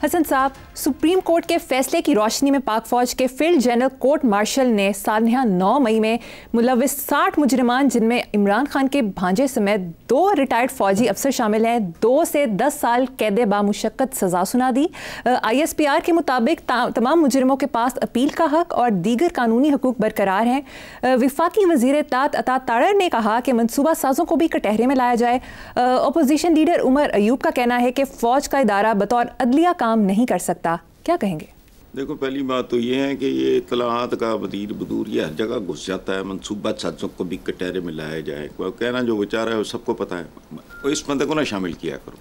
हसन साहब, supreme court के फैसले की रोशनी में पाक फौज के फील्ड जनरल कोर्ट मार्शल ने सालिहा 9 मई में मुलविस 60 मुजरिमान, जिनमें इमरान खान के भांजे समेत 2 रिटायर्ड फौजी अफसर शामिल हैं, 2 से 10 साल कैद बामुशक्कत सजा सुना दी। ISPR के मुताबिक तमाम मुजरिमों के पास अपील का हक और दीगर कानूनी हकूक बरकरार हैं। वफाकी वज़ीर इत्तेलात अता तारड़ ने कहा कि मनसूबा साजों को भी कटहरे में लाया जाए। अपोजिशन लीडर उमर अयूब का कहना है कि फ़ौज का इदारा बतौर अदलिया काम नहीं कर सकता। क्या कहेंगे? देखो, पहली बात तो ये है कि ये इत्तलाआत का वज़ीर बदूर ये हर जगह घुस जाता है। मनसूबा साजों को भी कटहरे में लाया जाए, कहना जो विचार है वो सबको पता है। इस बंदे को ना शामिल किया करो,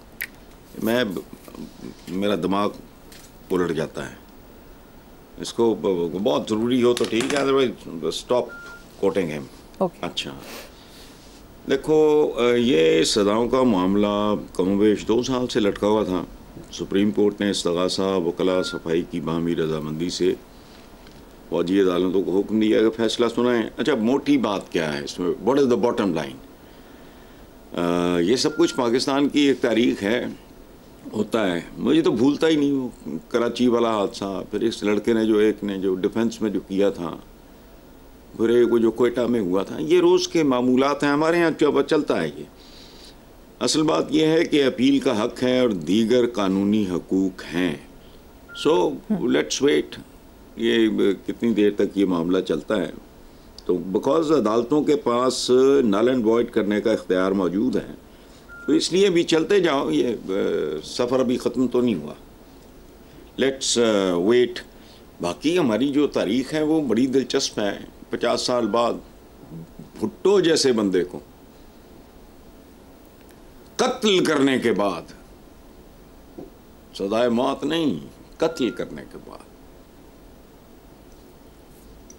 मेरा दिमाग उलट जाता है। इसको बहुत ज़रूरी हो तो ठीक है, अदरवाइज स्टॉप कोटिंग हिम। अच्छा, देखो, ये सदाओं का मामला कमोबेश 2 साल से लटका हुआ था। सुप्रीम कोर्ट ने इस्तगासा वकला सफाई की बाहमी रजामंदी से फौजी अदालतों को हुक्म दिया कि फैसला सुनाएं। अच्छा, मोटी बात क्या है इसमें? What is the bottom line? ये सब कुछ पाकिस्तान की एक तारीख है, होता है। मुझे तो भूलता ही नहीं वो कराची वाला हादसा, फिर इस लड़के ने जो डिफेंस में जो किया था, फिर एक जो कोयटा में हुआ था। ये रोज़ के मामूलात हैं हमारे यहाँ, चलता है ये। असल बात यह है कि अपील का हक है और दीगर कानूनी हकूक़ हैं। सो लेट्स वेट, ये कितनी देर तक ये मामला चलता है। तो बिकॉज अदालतों के पास नल एंड वॉइड करने का इख्तियार मौजूद है, तो इसलिए भी चलते जाओ। ये सफ़र अभी ख़त्म तो नहीं हुआ। Let's wait. बाकी हमारी जो तारीख़ है वो बड़ी दिलचस्प है। 50 साल बाद भुट्टो जैसे बंदे को कत्ल करने के बाद, सदाए मौत नहीं, कत्ल करने के बाद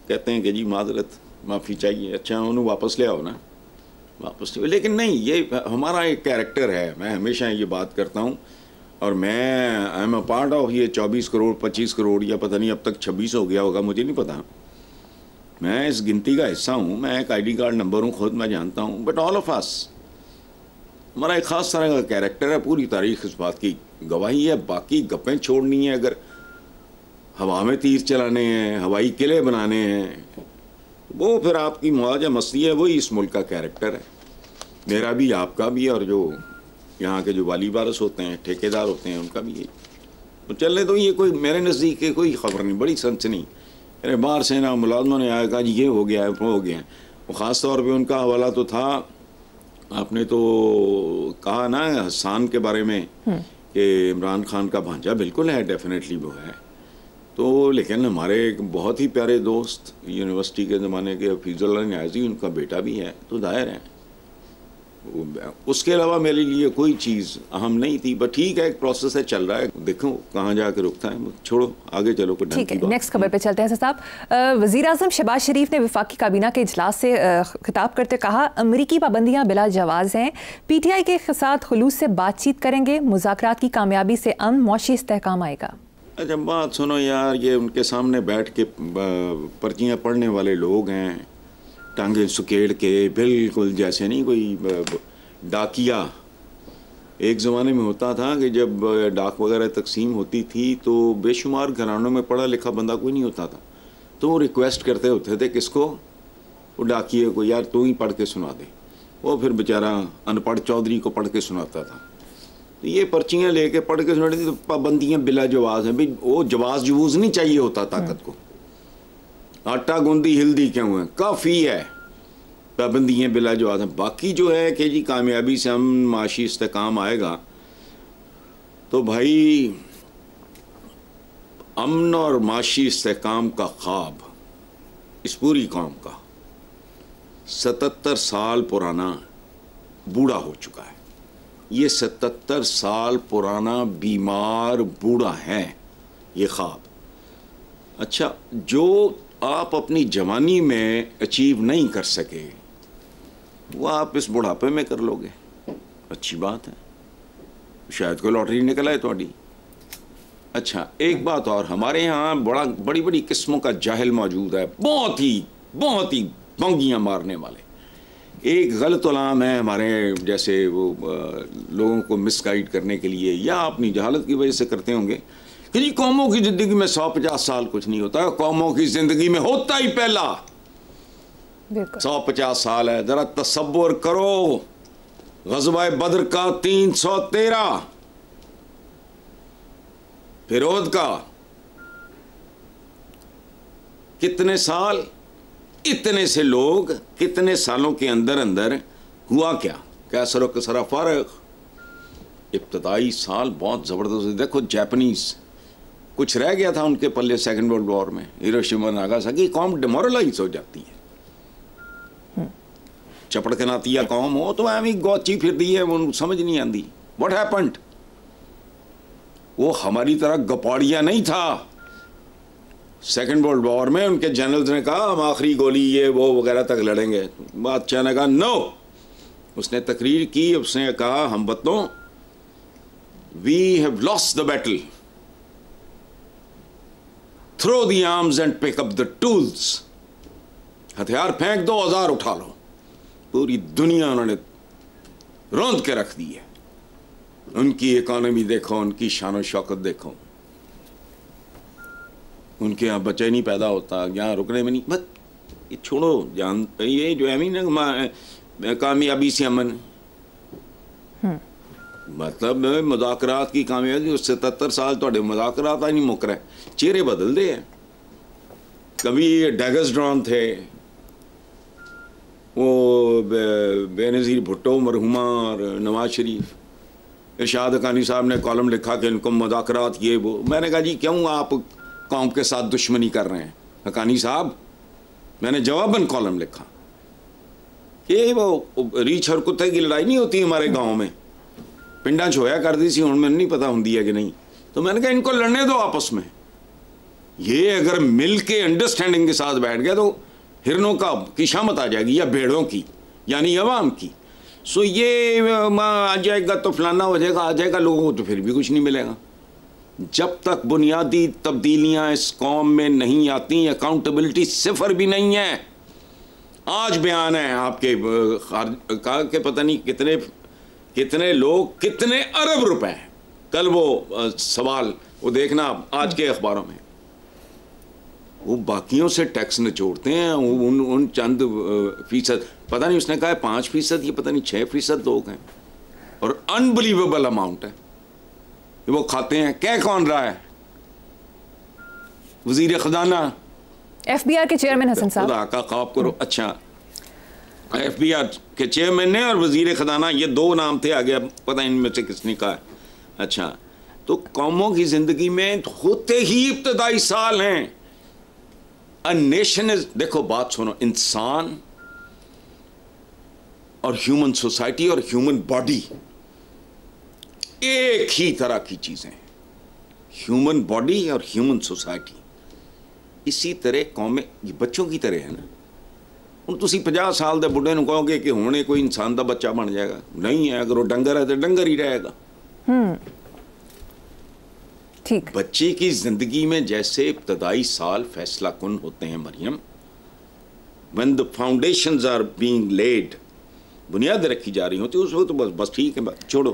कहते हैं कि जी माजरत, माफ़ी चाहिए। अच्छा, उन्हें वापस ले आओ ना, वापस ले। लेकिन नहीं, ये हमारा एक कैरेक्टर है। मैं हमेशा ये बात करता हूँ, और मैं I am a part of ये 24 करोड़ 25 करोड़ या पता नहीं अब तक 26 हो गया होगा, मुझे नहीं पता। मैं इस गिनती का हिस्सा हूँ। मैं एक ID कार्ड नंबर हूँ, खुद मैं जानता हूँ। बट ऑल ऑफ अस, हमारा एक ख़ास तरह का कैरेक्टर है। पूरी तारीख इस बात की गवाही है। बाकी गप्पें छोड़नी है, अगर हवा में तीर चलाने हैं, हवाई किले बनाने हैं, वो फिर आपकी मौज मस्ती है। वही इस मुल्क का कैरेक्टर है, मेरा भी, आपका भी, और जो यहाँ के जो वाली वारस होते हैं, ठेकेदार होते हैं, उनका भी यही। तो चलने तो ये कोई मेरे नज़दीक कोई ख़बर नहीं, बड़ी सनसनी। अरे बाहर से ना मुलाजमों ने आया, कहा जी ये हो गया है, वो हो गया है। वो ख़ास तौर पे उनका हवाला तो था, आपने तो कहा ना हसन के बारे में कि इमरान खान का भांजा, बिल्कुल है, डेफिनेटली वो है। तो लेकिन हमारे एक बहुत ही प्यारे दोस्त यूनिवर्सिटी के ज़माने के हफीज़ुल्लाह न्याज़ी, उनका बेटा भी है, तो दायर है। उसके अलावा मेरे लिए कोई चीज़ अहम नहीं थी। बट ठीक है, एक प्रोसेस है, चल रहा है, देखो कहाँ जाके रुकता है। छोड़ो, आगे चलो। ठीक है, नेक्स्ट खबर पे चलते हैं साहब। वज़ीर आज़म शहबाज शरीफ ने वफाकी काबीना के इजलास से खिताब करते कहा, अमरीकी पाबंदियाँ बिला जवाज़ हैं, PTI के साथ खुलूस से बातचीत करेंगे, मुज़ाकरात की कामयाबी से अमन मौशी इस्तेहकाम आएगा। अच्छा, बात सुनो यार, ये उनके सामने बैठ के पर्चियाँ पढ़ने वाले लोग हैं, टांगे सुकेड़ के, बिल्कुल जैसे नहीं कोई डाकिया। एक ज़माने में होता था कि जब डाक वगैरह तकसीम होती थी तो बेशुमार घरानों में पढ़ा लिखा बंदा कोई नहीं होता था, तो वो रिक्वेस्ट करते होते थे किसको, वो डाकिए को, यार तू ही पढ़ के सुना दे। वो फिर बेचारा अनपढ़ चौधरी को पढ़ के सुनाता था। तो ये पर्चियाँ लेके पढ़ के सुनाती थी। तो पाबंदियाँ बिला जवाज़ हैं भाई, वो जवाज़ जवूज़ नहीं चाहिए होता ताकत को। आटा गूंदी हिल्दी क्यों है, काफ़ी है, पाबंदियाँ बिला जवाज़ हैं। बाकी जो है कि जी कामयाबी से हम माशी इस्तेकाम आएगा, तो भाई अमन और माशी इस्तेकाम का ख्वाब इस पूरी कौम का 77 साल पुराना बूढ़ा हो चुका है। ये 77 साल पुराना बीमार बूढ़ा है ये ख्वाब। अच्छा, जो आप अपनी जवानी में अचीव नहीं कर सके, वो आप इस बुढ़ापे में कर लोगे, अच्छी बात है। शायद कोई लॉटरी निकल आए थोड़ी। अच्छा, एक बात और, हमारे यहाँ बड़ी बड़ी किस्मों का जाहिल मौजूद है, बहुत ही भंगियाँ मारने वाले। एक गलत उलाम है हमारे जैसे, वो लोगों को मिसगाइड करने के लिए या अपनी जहालत की वजह से करते होंगे कि जी कौमों की ज़िंदगी में 150 साल कुछ नहीं होता, कौमों की ज़िंदगी में होता ही पहला 150 साल है। ज़रा तसव्वुर करो, ग़ज़वा बद्र का 313, फिरोज का कितने साल, इतने से लोग, कितने सालों के अंदर अंदर हुआ क्या, कैसर कसरा फारग। इब्तदाई साल बहुत ज़बरदस्त। देखो जापानीज़, कुछ रह गया था उनके पल्ले सेकंड वर्ल्ड वॉर में, हिरोशिमा नागासाकी। कौम डिमोरलाइज हो जाती है, चपड़ के नातिया कौम हो तो एवं ही गोची फिर दी है, वो समझ नहीं आती व्हाट हैपेंड। वो हमारी तरह गपाड़िया नहीं था। सेकंड वर्ल्ड वॉर में उनके जनरल्स ने कहा हम आखिरी गोली ये वो वगैरह तक लड़ेंगे। बादशाह ने कहा नो। उसने तकरीर की, उसने कहा हम बतों we have lost the battle, throw the arms and pick up the tools. हथियार फेंक दो, औजार उठा लो। पूरी दुनिया उन्होंने रौंद के रख दी है। उनकी इकोनॉमी देखो, उनकी शान शौकत देखो। उनके यहाँ बच्चे नहीं पैदा होता, यहाँ रुकने में नहीं, बस ये छोड़ो जान। ये जो है ना कामयाबी से अमन, मतलब मुज़ाकरात की कामयाबी। 77 साल तो मुज़ाकरात नहीं मुक रहे, चेहरे बदल दे हैं। कभी डैगस ड्रॉन थे, वो बेनज़ीर भुट्टो मरहुमा और नवाज शरीफ, इरशाद हक़ानी साहब ने कॉलम लिखा कि इनको मुज़ाकरात ये वो। मैंने कहा जी क्यों आप कौम के साथ दुश्मनी कर रहे हैं हक़ानी साहब। मैंने जवाबन कॉलम लिखा कि वो रीछ और कुत्ते की लड़ाई नहीं होती हमारे गाँव में, पिंडा छोया कर दी सी, हूँ मैंने नहीं पता होंगी है कि नहीं। तो मैंने कहा इनको लड़ने दो आपस में। ये अगर मिल के अंडरस्टैंडिंग के साथ बैठ गया तो हिरनों की शामत आ जाएगी, या भेड़ों की, यानी अवाम की। सो ये आ जाएगा तो फलाना हो जाएगा, आ जाएगा, लोगों को तो फिर भी कुछ नहीं मिलेगा। जब तक बुनियादी तब्दीलियां इस कौम में नहीं आती, अकाउंटेबिलिटी सिफर भी नहीं है। आज बयान है आपके कहा कि पता नहीं कितने लोग, कितने अरब रुपए। कल वो सवाल वो देखना आज के अखबारों में, वो बाकियों से टैक्स निचोड़ते हैं। उन चंद फीसद, पता नहीं उसने कहा है 5%, ये पता नहीं 6% लोग हैं, और अनबिलीवेबल अमाउंट है वो खाते हैं। क्या कौन रहा है? वजीर खजाना, FBR के चेयरमैन हसन साहब। खुदा का खौफ करो। अच्छा, FBR के चेयरमैन ने और वजीर खजाना, ये दो नाम थे, आगे पता इनमें से किसने कहा। अच्छा, तो कौमों की जिंदगी में होते ही इब्तदाई साल हैं। अ नेशन इज, देखो बात सुनो, इंसान और ह्यूमन सोसाइटी और ह्यूमन बॉडी एक ही तरह की चीजें, ह्यूमन बॉडी और ह्यूमन सोसाइटी। इसी तरह कौमें बच्चों की तरह है ना। ਹੁਣ ਤੁਸੀਂ 50 साल के बुढ़े कहोगे कि हुणे कोई इंसान का बच्चा बन जाएगा, नहीं है। अगर वो डंगर है तो डंगर ही रहेगा। ठीक। बच्चे की जिंदगी में जैसे इब्तदाई साल फैसला कुन होते हैं Maryam, when the foundations are being laid, बुनियाद रखी जा रही होती है, उस वक्त तो बस ठीक है, छोड़ो।